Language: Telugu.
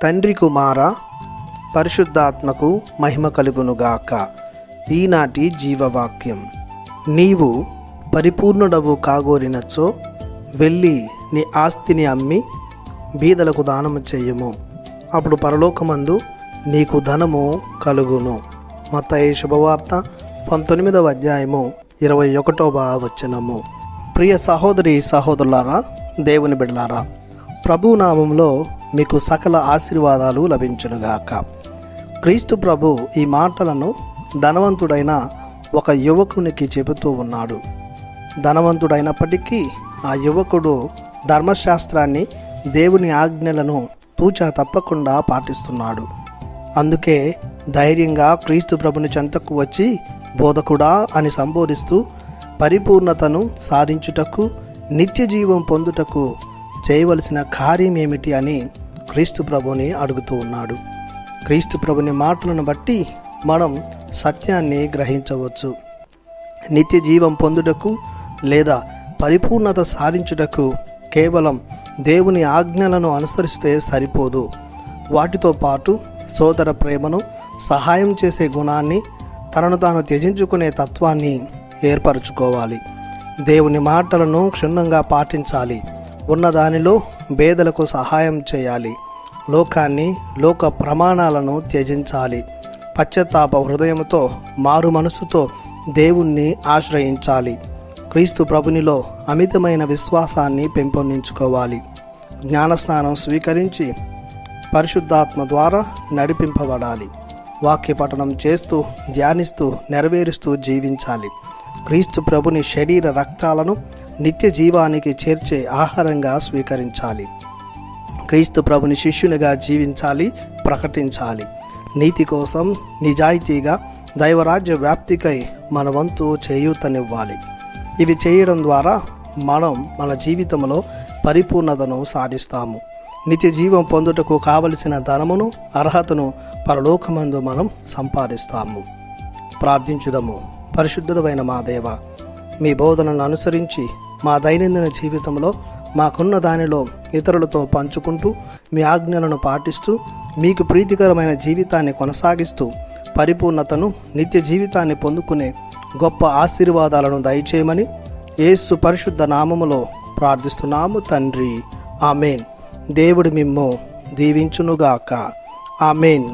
తండ్రి కుమార పరిశుద్ధాత్మకు మహిమ కలుగునుగాక. ఈనాటి జీవవాక్యం. నీవు పరిపూర్ణుడవు కాగోరినచో వెళ్ళి నీ ఆస్తిని అమ్మి బీదలకు దానము చెయ్యము, అప్పుడు పరలోకమందు నీకు ధనము కలుగును. మత్తయి శుభవార్త 19వ అధ్యాయము 21వ వచనము. ప్రియ సహోదరి సహోదరులారా, దేవుని బిడ్డలారా, ప్రభు నామంలో మీకు సకల ఆశీర్వాదాలు లభించునుగాక. క్రీస్తు ప్రభు ఈ మాటలను ధనవంతుడైన ఒక యువకునికి చెబుతూ ఉన్నాడు. ధనవంతుడైనప్పటికీ ఆ యువకుడు ధర్మశాస్త్రాన్ని, దేవుని ఆజ్ఞలను తూచా తప్పకుండా పాటిస్తున్నాడు. అందుకే ధైర్యంగా క్రీస్తు ప్రభుని చెంతకు వచ్చి బోధకుడా అని సంబోధిస్తూ పరిపూర్ణతను సాధించుటకు, నిత్య జీవం పొందుటకు చేయవలసిన కార్యం ఏమిటి అని క్రీస్తు ప్రభుని అడుగుతూ ఉన్నాడు. క్రీస్తు ప్రభుని మాటలను బట్టి మనం సత్యాన్ని గ్రహించవచ్చు. నిత్య జీవం పొందుటకు లేదా పరిపూర్ణత సాధించుటకు కేవలం దేవుని ఆజ్ఞలను అనుసరిస్తే సరిపోదు. వాటితో పాటు సోదర ప్రేమను, సహాయం చేసే గుణాన్ని, తనను తాను త్యజించుకునే తత్వాన్ని ఏర్పరచుకోవాలి. దేవుని మాటలను క్షుణ్ణంగా పాటించాలి. ఉన్నదానిలో పేదలకు సహాయం చేయాలి. లోకాన్ని, లోక ప్రమాణాలను త్యజించాలి. పశ్చాత్తాప హృదయంతో, మారు మనసుతో దేవుణ్ణి ఆశ్రయించాలి. క్రీస్తు ప్రభునిలో అమితమైన విశ్వాసాన్ని పెంపొందించుకోవాలి. జ్ఞానస్నానం స్వీకరించి పరిశుద్ధాత్మ ద్వారా నడిపింపబడాలి. వాక్య పఠనం చేస్తూ, ధ్యానిస్తూ, నెరవేరుస్తూ జీవించాలి. క్రీస్తు ప్రభుని శరీర రక్తాలను నిత్య జీవానికి చేర్చే ఆహారంగా స్వీకరించాలి. క్రీస్తు ప్రభుని శిష్యునిగా జీవించాలి, ప్రకటించాలి. నీతి కోసం, నిజాయితీగా దైవరాజ్య వ్యాప్తికై మన వంతు చేయూతనివ్వాలి. ఇవి చేయడం ద్వారా మనం మన జీవితంలో పరిపూర్ణతను సాధిస్తాము. నిత్య జీవం పొందుటకు కావలసిన ధనమును, అర్హతను పరలోకమందు మనం సంపాదిస్తాము. ప్రార్థించుదము. పరిశుద్ధుడైన మా దేవ, మీ బోధనలను అనుసరించి మా దైనందిన జీవితంలో మాకున్న దానిలో ఇతరులతో పంచుకుంటూ, మీ ఆజ్ఞలను పాటిస్తూ, మీకు ప్రీతికరమైన జీవితాన్ని కొనసాగిస్తూ పరిపూర్ణతను, నిత్య జీవితాన్ని పొందుకునే గొప్ప ఆశీర్వాదాలను దయచేయమని యేసు పరిశుద్ధ నామములో ప్రార్థిస్తున్నాము తండ్రి. ఆమెన్. దేవుడు మిమ్ము దీవించునుగాక. ఆమెన్.